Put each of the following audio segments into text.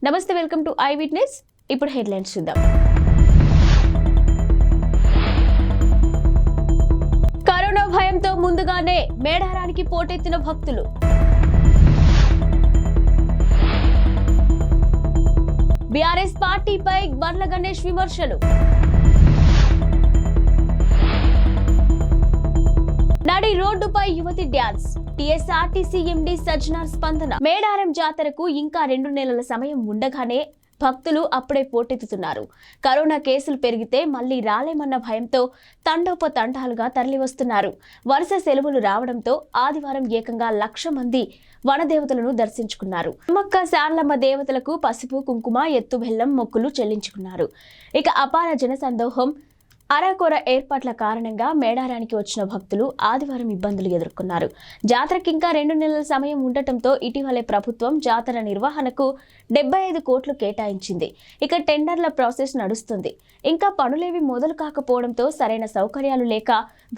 నమస్తే, welcome to I witness. ఇప్పుడు headlines చూద్దాం. కరోనా భయంతో ముందుగానే మేడారానికి పోటెత్తిన భక్తులు. బీఆర్ఎస్ పార్టీపై బండ్ల గణేష్ విమర్శలు. నడి రోడ్డుపై యువతి డ్యాన్స్. టీఎస్ఆర్టీసీ ఎండీ సజ్జనార్ స్పందన. మేడారం జాతరకు ఇంకా 2 నెలల సమయం ఉండగానే భక్తులు అప్పుడే పోటెత్తుతున్నారు. కరోనా కేసులు పెరిగితే మళ్లీ రాలేమన్న భయంతో తండోపతండాలుగా తరలివస్తున్నారు. వరుస సెలవులు రావడంతో ఆదివారం ఏకంగా 1,00,000 మంది వనదేవతలను దర్శించుకున్నారు. అమ్మక్క శారలమ్మ దేవతలకు పసుపు కుంకుమ ఎత్తు బెల్లం మొక్కులు చెల్లించుకున్నారు. ఇక అపార జనసందోహం అరకొర ఏర్పాట్ల కారణంగా మేడారానికి వచ్చిన భక్తులు ఆదివారం ఇబ్బందులు ఎదుర్కొన్నారు. జాతరకి ఇంకా 2 నెలల సమయం ఉండటంతో ఇటీవలే ప్రభుత్వం జాతర నిర్వహణకు 75 కోట్లు కేటాయించింది. ఇక టెండర్ల ప్రాసెస్ నడుస్తుంది. ఇంకా పనులేవి మొదలు కాకపోవడంతో సరైన సౌకర్యాలు లేక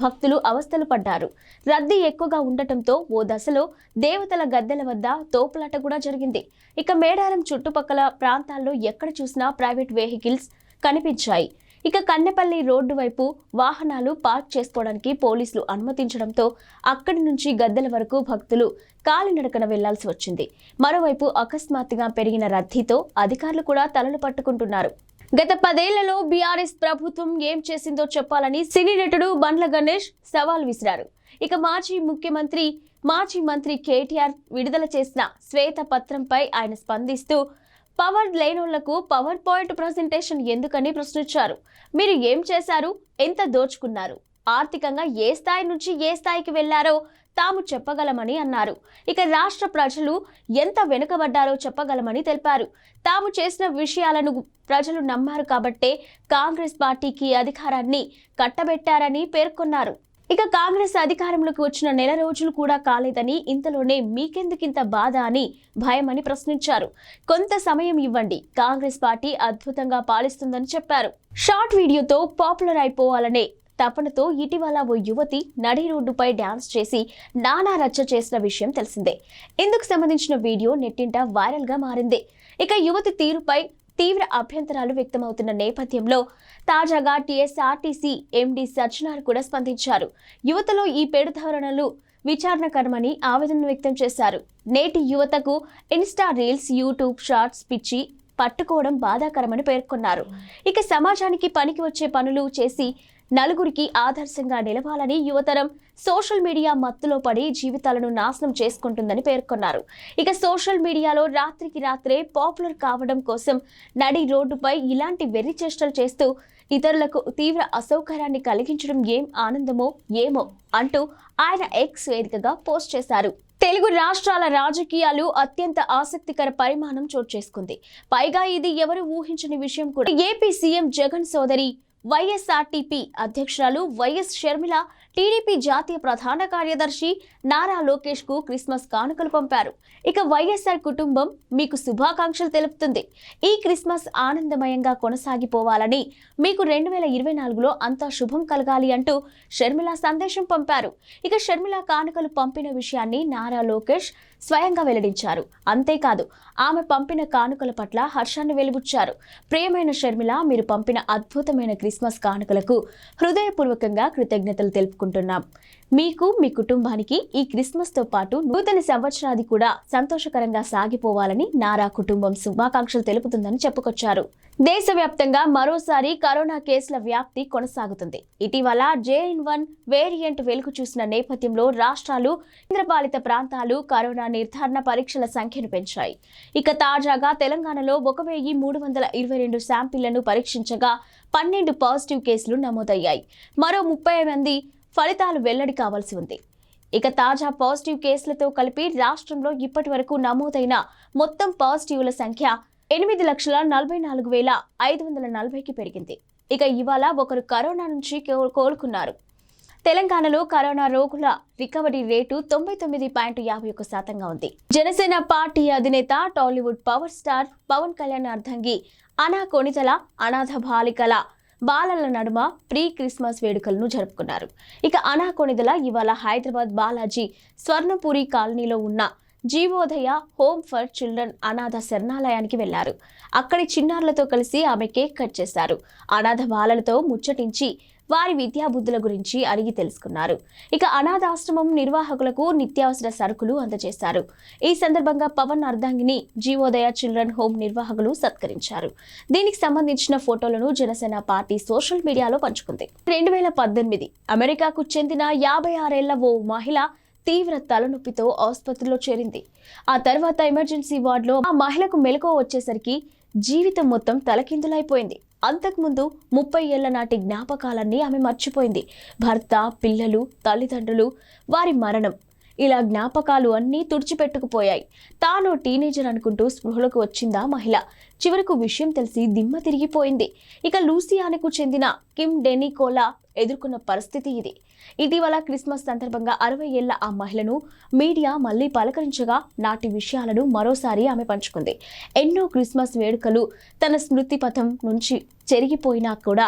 భక్తులు అవస్థలు పడ్డారు. రద్దీ ఎక్కువగా ఉండటంతో ఓ దశలో దేవతల గద్దెల వద్ద తోపులాట కూడా జరిగింది. ఇక మేడారం చుట్టుపక్కల ప్రాంతాల్లో ఎక్కడ చూసినా ప్రైవేట్ వెహికల్స్ కనిపించాయి. ఇక కన్నెపల్లి రోడ్డు వైపు వాహనాలు పార్క్ చేసుకోవడానికి పోలీసులు అనుమతించడంతో అక్కడి నుంచి గద్దెల వరకు భక్తులు కాలినడకన వెళ్లాల్సి వచ్చింది. మరోవైపు అకస్మాత్తుగా పెరిగిన రద్దీతో అధికారులు కూడా తలలు పట్టుకుంటున్నారు. గత 10 ఏళ్లలో బీఆర్ఎస్ ప్రభుత్వం ఏం చేసిందో చెప్పాలని సినీ నటుడు బండ్ల గణేష్ సవాల్ విసిరారు. ఇక మాజీ మంత్రి కేటీఆర్ విడుదల చేసిన శ్వేత పత్రంపై ఆయన స్పందిస్తూ పవర్ లేనోళ్లకు పవర్ పాయింట్ ప్రెజెంటేషన్ ఎందుకని ప్రశ్నించారు. మీరు ఏం చేశారు, ఎంత దోచుకున్నారు, ఆర్థికంగా ఏ స్థాయి నుంచి ఏ స్థాయికి వెళ్లారో తాము చెప్పగలమని అన్నారు. ఇక రాష్ట్ర ప్రజలు ఎంత వెనుకబడ్డారో చెప్పగలమని తెలిపారు. తాము చేసిన విషయాలను ప్రజలు నమ్మారు కాబట్టే కాంగ్రెస్ పార్టీకి అధికారాన్ని కట్టబెట్టారని పేర్కొన్నారు. ఇక కాంగ్రెస్ అధికారంలోకి వచ్చిన నెల రోజులు కూడా కాలేదని, ఇంతలోనే మీకెందుకింత బాధ అని భయమని ప్రశ్నించారు. కొంత సమయం ఇవ్వండి, కాంగ్రెస్ పార్టీ అద్భుతంగా పాలిస్తుందని చెప్పారు. షార్ట్ వీడియోతో పాపులర్ అయిపోవాలనే తపనతో ఇటీవల ఓ యువతి నడి రోడ్డుపై డాన్స్ చేసి నానా రచ్చ చేసిన విషయం తెలిసిందే. ఇందుకు సంబంధించిన వీడియో నెట్టింట వైరల్ గా మారింది. ఇక యువతి తీరుపై తీవ్ర అభ్యంతరాలు వ్యక్తమవుతున్న నేపథ్యంలో తాజాగా టీఎస్ఆర్టీసీ ఎండీ సజ్జనార్ కూడా స్పందించారు. యువతలో ఈ పెడుధోరణులు విచారణకరమని ఆవేదన వ్యక్తం చేశారు. నేటి యువతకు ఇన్స్టా రీల్స్, యూట్యూబ్ షార్ట్స్ పిచ్చి పట్టుకోవడం బాధాకరమని పేర్కొన్నారు. ఇక సమాజానికి పనికి వచ్చే పనులు చేసి నలుగురికి ఆదర్శంగా నిలవాలని యువతరం సోషల్ మీడియా మత్తులో పడి జీవితాలను నాశనం చేసుకుంటుందని పేర్కొన్నారు. ఇక సోషల్ మీడియాలో రాత్రికి రాత్రే పాపులర్ కావడం కోసం నడి రోడ్డుపై ఇలాంటి వెర్రి చేష్టలు చేస్తూ ఇతరులకు తీవ్ర అసౌకర్యాన్ని కలిగించడం ఏం ఆనందమో ఏమో అంటూ ఆయన ఎక్స్ వేదికగా పోస్ట్ చేశారు. తెలుగు రాష్ట్రాల రాజకీయాలు అత్యంత ఆసక్తికర పరిమాణం చోటు చేసుకుంది. పైగా ఇది ఎవరు ఊహించని విషయం కూడా. ఏపీ సీఎం జగన్ సోదరి వైఎస్ఆర్టీపీ అధ్యక్షురాలు వైఎస్ షర్మిల టీడీపీ జాతీయ ప్రధాన కార్యదర్శి నారా లోకేష్ కు క్రిస్మస్ కానుకలు పంపారు. ఇక వైఎస్ఆర్ కుటుంబం మీకు శుభాకాంక్షలు తెలుపుతుంది. ఈ క్రిస్మస్ ఆనందమయంగా కొనసాగిపోవాలని, మీకు 2024లో అంతా శుభం కలగాలి అంటూ షర్మిల సందేశం పంపారు. ఇక షర్మిల కానుకలు పంపిన విషయాన్ని నారా లోకేష్ స్వయంగా వెల్లడించారు. అంతేకాదు ఆమె పంపిన కానుకల పట్ల హర్షాన్ని వెలిబుచ్చారు. ప్రియమైన షర్మిల, మీరు పంపిన అద్భుతమైన క్రిస్మస్ కానుకలకు హృదయపూర్వకంగా కృతజ్ఞతలు తెలుపుకుంటున్నాం. మీకు, మీ కుటుంబానికి ఈ క్రిస్మస్ తో పాటు నూతన సంవత్సరాది కూడా సంతోషకరంగా సాగిపోవాలని నారా కుటుంబం శుభాకాంక్షలు తెలుపుతుందని చెప్పుకొచ్చారు. దేశవ్యాప్తంగా మరోసారి కరోనా కేసుల వ్యాప్తి కొనసాగుతుంది. ఇటీవల JN.1 వేరియంట్ వెలుగు చూసిన నేపథ్యంలో రాష్ట్రాలు, కేంద్రపాలిత ప్రాంతాలు కరోనా నిర్ధారణ పరీక్షల సంఖ్యను పెంచాయి. ఇక తాజాగా తెలంగాణలో 1,322 శాంపిళ్లను పరీక్షించగా 12 పాజిటివ్ కేసులు నమోదయ్యాయి. మరో 30 మంది ఫలితాలు వెల్లడి కావాల్సి ఉంది. ఇక తాజా పాజిటివ్ కేసులతో కలిపి రాష్ట్రంలో ఇప్పటి వరకు నమోదైన మొత్తం పాజిటివ్ల సంఖ్య 8,44,540కి పెరిగింది. ఇక ఇవాళ ఒకరు కరోనా నుంచి కోలుకున్నారు. తెలంగాణలో కరోనా రోగుల రికవరీ రేటు 99.51% ఉంది. జనసేన పార్టీ అధినేత టాలీవుడ్ పవర్ స్టార్ పవన్ కళ్యాణ్ అర్ధంగి అనాకొనితల అనాథ బాలల నడుమ ప్రీ క్రిస్మస్ వేడుకలను జరుపుకున్నారు. ఇక అనాకొనిదల ఇవాళ హైదరాబాద్ బాలాజీ స్వర్ణపురి కాలనీలో ఉన్న జీవోదయ హోమ్ ఫర్ చిల్డ్రన్ అనాథ శరణాలయానికి వెళ్లారు. అక్కడి చిన్నారులతో కలిసి ఆమె కేక్ కట్ చేశారు. అనాథ బాలలతో ముచ్చటించి వారి విద్యాబుద్ధుల గురించి అడిగి తెలుసుకున్నారు. ఇక అనాథాశ్రమం నిర్వాహకులకు నిత్యావసర సరుకులు అందజేశారు. ఈ సందర్భంగా పవన్ అర్ధాంగిని జీవోదయ చిల్డ్రన్ హోమ్ నిర్వాహకులు సత్కరించారు. దీనికి సంబంధించిన ఫోటోలను జనసేన పార్టీ సోషల్ మీడియాలో పంచుకుంది. 2018 అమెరికాకు చెందిన 56 ఏళ్ల ఓ మహిళ తీవ్ర తలనొప్పితో ఆసుపత్రిలో చేరింది. ఆ తర్వాత ఎమర్జెన్సీ వార్డులో ఆ మహిళకు మెలకువ వచ్చేసరికి జీవితం మొత్తం తలకిందులైపోయింది. అంతకుముందు 30 ఏళ్ల నాటి జ్ఞాపకాలన్నీ ఆమె మర్చిపోయింది. భర్త, పిల్లలు, తల్లిదండ్రులు, వారి మరణం, ఇలా జ్ఞాపకాలు అన్నీ తుడిచిపెట్టుకుపోయాయి. తాను టీనేజర్ అనుకుంటూ స్పృహలకు వచ్చిందా మహిళ. చివరకు విషయం తెలిసి దిమ్మ తిరిగిపోయింది. ఇక లూసియానాకు చెందిన కిమ్ డెనికోలా ఎదుర్కొన్న పరిస్థితి ఇది. ఇటీవల క్రిస్మస్ సందర్భంగా 60 ఏళ్ల ఆ మహిళను మీడియా మళ్లీ పలకరించగా నాటి విషయాలను మరోసారి ఆమె పంచుకుంది. ఎన్నో క్రిస్మస్ వేడుకలు తన స్మృతి పథం నుంచి చెరిగిపోయినా కూడా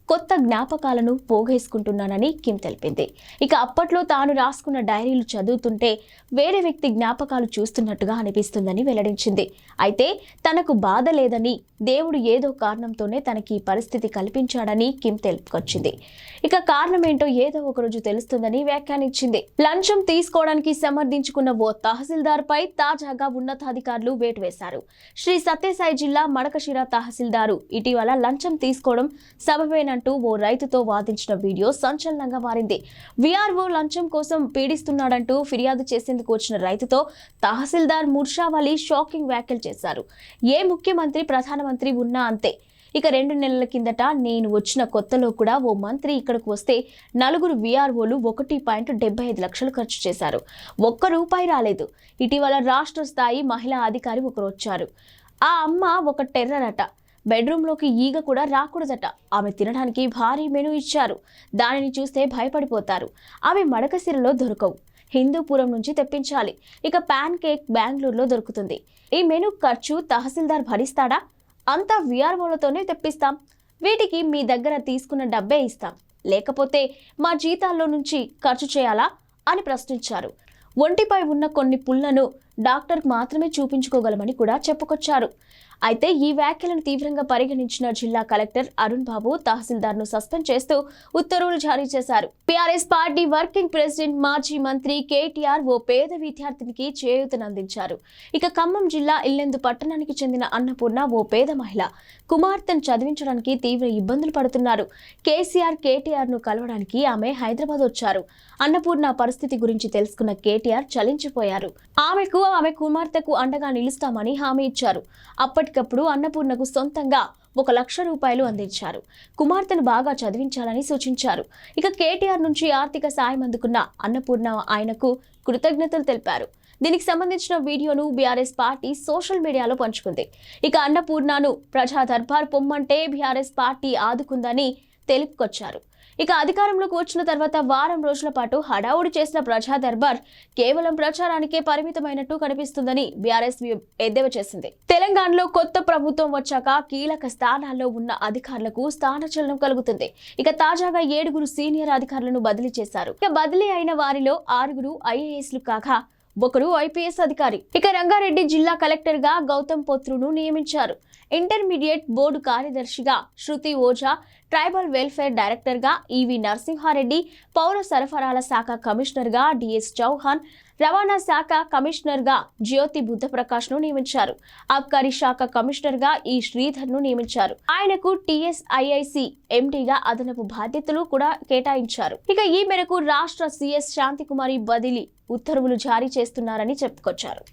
కొత్త జ్ఞాపకాలను పోగేసుకుంటున్నానని కిమ్ తెలిపింది. ఇక అప్పట్లో తాను రాసుకున్న డైరీలు చదువుతుంటే వేరే వ్యక్తి జ్ఞాపకాలు చూస్తున్నట్టుగా అనిపిస్తుందని వెల్లడించింది. అయితే తనకు బాధ లేదని, దేవుడు ఏదో కారణంతోనే తనకి పరిస్థితి కల్పించాడని కిమ్ తెలుపుకొచ్చింది. ఇక కారణమేంటో ఏదో ఒకరోజు తెలుస్తుందని వ్యాఖ్యానించింది. లంచం తీసుకోవడానికి సమర్థించుకున్న ఓ తహసీల్దార్ పై తాజాగా ఉన్నతాధికారులు వేటు వేశారు. శ్రీ సత్యసాయి జిల్లా మడకశిర తహసీల్దారు ఇటీవల లంచం తీసుకోవడం సబబేనంటూ ఓ రైతుతో వాదించిన వీడియో సంచలనంగా మారింది. వీఆర్ఓ లంచం కోసం పీడిస్తున్నాడంటూ ఫిర్యాదు చేసేందుకు వచ్చిన రైతుతో తహసీల్దార్ ముర్షావలి షాకింగ్ వ్యాఖ్యలు చేశారు. ఏ ముఖ్యమంత్రి, ప్రధానమంత్రి ఉన్నా అంతే. ఇక 2 నెలల కిందట నేను వచ్చిన కొత్తలో కూడా ఓ మంత్రి ఇక్కడకు వస్తే 4 వీఆర్ఓలు 1.75 లక్షలు ఖర్చు చేశారు. ఒక్క రూపాయి రాలేదు. ఇటీవల రాష్ట్ర స్థాయి మహిళా అధికారి ఒకరు వచ్చారు. ఆ అమ్మ ఒక టెర్రర్ అట. బెడ్రూమ్లోకి ఈగ కూడా రాకూడదట. ఆమె తినడానికి భారీ మెనూ ఇచ్చారు. దానిని చూస్తే భయపడిపోతారు. ఆమె మడకసిరలో దొరకవు, హిందూపురం నుంచి తెప్పించాలి. ఇక ప్యాన్ కేక్ బెంగళూరులో దొరుకుతుంది. ఈ మెనూ ఖర్చు తహసీల్దార్ భరిస్తాడా? అంతా వీఆర్ఓలతోనే తెప్పిస్తాం. వీటికి మీ దగ్గర తీసుకున్న డబ్బే ఇస్తాం, లేకపోతే మా జీతాల్లో నుంచి ఖర్చు చేయాలా అని ప్రశ్నించారు. ఒంటిపై ఉన్న కొన్ని పుళ్లను డాక్టర్కు మాత్రమే చూపించుకోగలమని కూడా చెప్పుకొచ్చారు. అయితే ఈ వ్యాఖ్యలను తీవ్రంగా పరిగణించిన జిల్లా కలెక్టర్ అరుణ్ బాబు తహసీల్దార్ను సస్పెండ్ చేస్తూ ఉత్తర్వులు జారీ చేశారు. టీఆర్ఎస్ పార్టీ వర్కింగ్ ప్రెసిడెంట్, మాజీ మంత్రి కేటీఆర్ ఓ పేద విద్యార్థినికి చేయూతనందించారు. ఇక ఖమ్మం జిల్లా ఇల్లెందు పట్టణానికి చెందిన అన్నపూర్ణ ఓ పేద మహిళ కుమార్తెను చదివించడానికి తీవ్ర ఇబ్బందులు పడుతున్నారు. కేటీఆర్ ను కలవడానికి ఆమె హైదరాబాద్ వచ్చారు. అన్నపూర్ణ పరిస్థితి గురించి తెలుసుకున్న కేటీఆర్ చలించిపోయారు. ఆమె కుమార్తెకు అండగా నిలుస్తామని హామీ ఇచ్చారు. అప్పటికప్పుడు అన్నపూర్ణకు సొంతంగా 1 లక్ష రూపాయలు అందించారు. కుమార్తెను బాగా చదివించాలని సూచించారు. ఇక కేటీఆర్ నుంచి ఆర్థిక సాయం అందుకున్న అన్నపూర్ణ ఆయనకు కృతజ్ఞతలు తెలిపారు. దీనికి సంబంధించిన వీడియోను బీఆర్ఎస్ పార్టీ సోషల్ మీడియాలో పంచుకుంది. ఇక అన్నపూర్ణను ప్రజా దర్బార్ పొమ్మంటే బీఆర్ఎస్ పార్టీ ఆదుకుందని తెలుపుకొచ్చారు. ఇక అధికారంలోకి వచ్చిన తర్వాత వారం రోజుల పాటు హడావుడి చేసిన ప్రజా దర్బార్ కేవలం ప్రచారానికే పరిమితమైనట్టు కనిపిస్తుందని బీఆర్ఎస్ ఎద్దేవా చేసింది. తెలంగాణలో కొత్త ప్రభుత్వం వచ్చాక కీలక స్థానాల్లో ఉన్న అధికారులకు స్థానచలనం కలుగుతుంది. ఇక తాజాగా 7 సీనియర్ అధికారులను బదిలీ చేశారు. ఇక బదిలీ అయిన వారిలో 6 ఐఏఎస్లు కాగా 1 ఐపీఎస్ అధికారి. ఇక రంగారెడ్డి జిల్లా కలెక్టర్ గా గౌతమ్ పొత్రును నియమించారు. ఇంటర్మీడియట్ బోర్డు కార్యదర్శిగా శృతి ఓజా, ట్రైబల్ వెల్ఫేర్ డైరెక్టర్ గా ఈవి నరసింహారెడ్డి, పౌర సరఫరాల శాఖ కమిషనర్ గా డిఎస్ చౌహాన్, రవాణా శాఖ కమిషనర్ గా జ్యోతి బుద్ధప్రకాష్ ను నియమించారు. అబ్కారీ శాఖ కమిషనర్ గా ఈ శ్రీధర్ ను నియమించారు. ఆయనకు టీఎస్ఐఐసి ఎండీగా అదనపు బాధ్యతలు కూడా కేటాయించారు. ఇక ఈ మేరకు రాష్ట్ర సీఎస్ శాంతికుమారి బదిలీ ఉత్తర్వులు జారీ చేస్తున్నారని చెప్పుకొచ్చారు.